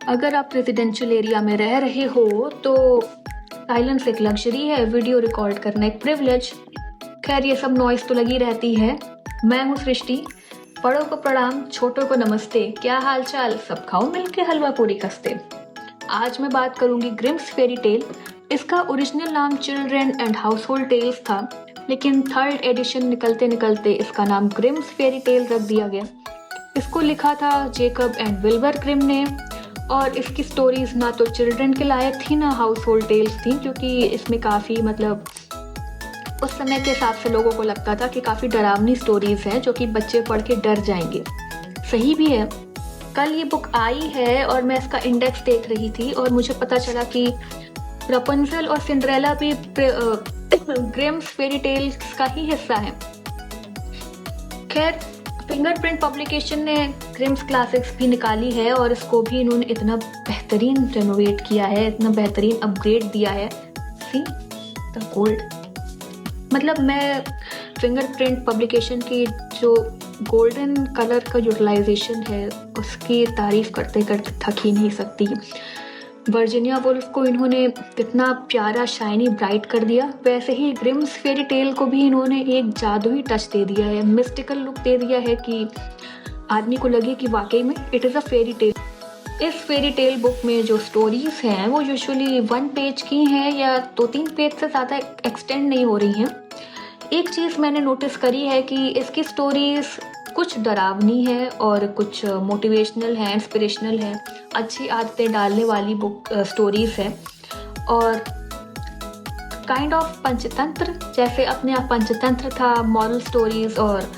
अगर आप residential area में रह रहे हो तो साइलेंस एक लग्जरी है, वीडियो रिकॉर्ड करना एक प्रिविलेज। खैर ये सब नॉइस तो लगी रहती है। मैं हूँ सृष्टि। बड़ों को प्रणाम, छोटों को नमस्ते। क्या हाल चाल? सब खाओ मिलके हलवा पूरी खस्ते। आज मैं बात करूंगी ग्रिम्स फेरी टेल। इसका ओरिजिनल नाम children and household tales था, लेकिन थर्ड एडिशन निकलते निकलते इसका नाम ग्रिम्स फेरी टेल रख दिया गया। इसको लिखा था जेकब एंड विल्बर ग्रिम ने, और इसकी स्टोरीज ना तो चिल्ड्रन के लायक थी ना हाउस होल्ड टेल्स थी, क्योंकि इसमें काफ़ी उस समय के हिसाब से लोगों को लगता था कि काफ़ी डरावनी स्टोरीज हैं जो कि बच्चे पढ़ के डर जाएंगे। सही भी है। कल ये बुक आई है और मैं इसका इंडेक्स देख रही थी और मुझे पता चला कि रपुंजल और सिंड्रेला भी ग्रिम्स फेरी टेल्स का ही हिस्सा है। खैर फिंगरप्रिंट पब्लिकेशन ने ग्रिम्स क्लासिक्स भी निकाली है और इसको भी इन्होंने इतना बेहतरीन रेनोवेट किया है, इतना बेहतरीन अपग्रेड दिया है। See the gold. मतलब मैं फिंगरप्रिंट पब्लिकेशन की जो गोल्डन कलर का यूटिलाइजेशन है उसकी तारीफ करते करते थक ही नहीं सकती। वर्जीनिया वुल्फ को इन्होंने कितना प्यारा शाइनी ब्राइट कर दिया, वैसे ही ग्रिम्स फेरी टेल को भी इन्होंने एक जादुई टच दे दिया है, मिस्टिकल लुक दे दिया है कि आदमी को लगे कि वाकई में it is a fairy tale. इस फेरी टेल बुक में जो स्टोरीज हैं वो यूजुअली 1 पेज की हैं या 2-3 पेज से ज़्यादा एक्सटेंड नहीं हो रही हैं। एक चीज़ मैंने नोटिस करी है कि इसकी स्टोरीज कुछ डरावनी है और कुछ मोटिवेशनल है, इंस्पिरेशनल है, अच्छी आदतें डालने वाली बुक स्टोरीज है, और काइंड ऑफ पंचतंत्र, जैसे अपने आप पंचतंत्र था, मॉरल स्टोरीज और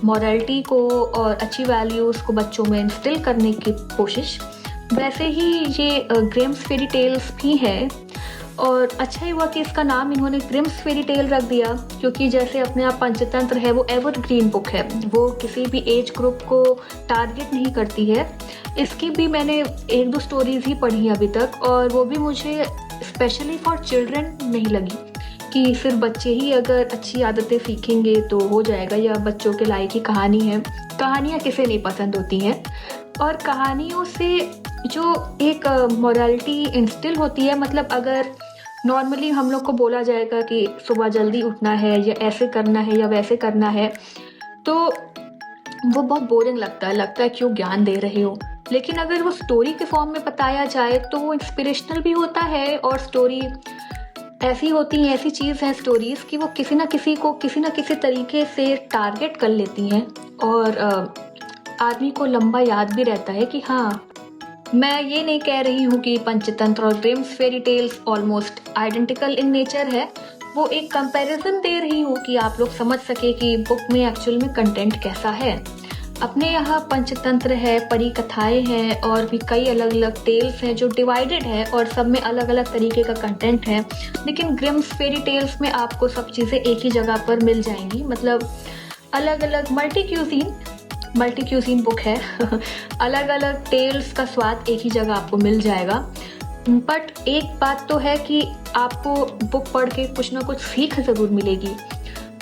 मॉरलिटी को और अच्छी वैल्यूज़ को बच्चों में इंस्टिल करने की कोशिश, वैसे ही ये ग्रिम्स फेरी टेल्स भी है। और अच्छा ही हुआ कि इसका नाम इन्होंने ग्रिम्स फेरी टेल रख दिया, क्योंकि जैसे अपने आप पंचतंत्र है वो एवरग्रीन बुक है, वो किसी भी एज ग्रुप को टारगेट नहीं करती है। इसकी भी मैंने 1-2 स्टोरीज ही पढ़ी अभी तक, और वो भी मुझे स्पेशली फॉर चिल्ड्रन नहीं लगी कि सिर्फ बच्चे ही अगर अच्छी आदतें सीखेंगे तो हो जाएगा, या बच्चों के लायक की कहानी है। कहानियाँ किसे नहीं पसंद होती हैं, और कहानियों से जो एक मॉरलिटी इंस्टिल होती है, मतलब अगर नॉर्मली हम लोग को बोला जाएगा कि सुबह जल्दी उठना है या ऐसे करना है या वैसे करना है, तो वो बहुत बोरिंग लगता है क्यों ज्ञान दे रहे हो। लेकिन अगर वो स्टोरी के फॉर्म में बताया जाए तो वो इंस्पिरेशनल भी होता है, और स्टोरी ऐसी होती है, ऐसी चीज़ है स्टोरीज कि वो किसी ना किसी को किसी ना किसी तरीके से टारगेट कर लेती हैं, और आदमी को लंबा याद भी रहता है कि हाँ। मैं ये नहीं कह रही हूँ कि पंचतंत्र और Grimm's fairy tales almost identical in nature है, वो एक कंपैरिजन दे रही हूँ कि आप लोग समझ सके कि बुक में एक्चुअल में कंटेंट कैसा है। अपने यहाँ पंचतंत्र है, परी कथाएं हैं, और भी कई अलग अलग टेल्स हैं जो डिवाइडेड है और सब में अलग अलग तरीके का कंटेंट है। लेकिन ग्रिम्स फेरी टेल्स में आपको सब चीज़ें एक ही जगह पर मिल जाएंगी, मतलब अलग अलग मल्टी क्यूजीन बुक है अलग अलग टेल्स का स्वाद एक ही जगह आपको मिल जाएगा। बट एक बात तो है कि आपको बुक पढ़ के कुछ ना कुछ सीख ज़रूर मिलेगी,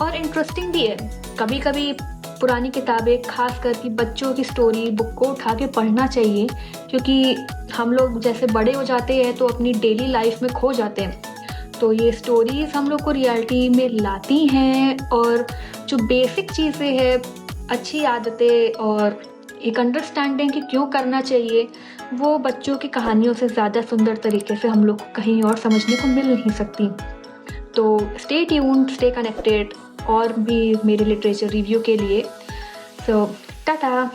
और इंटरेस्टिंग भी है। कभी कभी पुरानी किताबें, खास करके बच्चों की स्टोरी बुक को उठा के पढ़ना चाहिए, क्योंकि हम लोग जैसे बड़े हो जाते हैं तो अपनी डेली लाइफ में खो जाते हैं, तो ये स्टोरीज हम लोग को रियलिटी में लाती हैं, और जो बेसिक चीज़ें हैं, अच्छी आदतें और एक अंडरस्टैंडिंग कि क्यों करना चाहिए, वो बच्चों की कहानियों से ज़्यादा सुंदर तरीके से हम लोग को कहीं और समझने को मिल नहीं सकती। तो स्टे ट्यून्ड, स्टे कनेक्टेड और भी मेरे लिटरेचर रिव्यू के लिए। सो टाटा।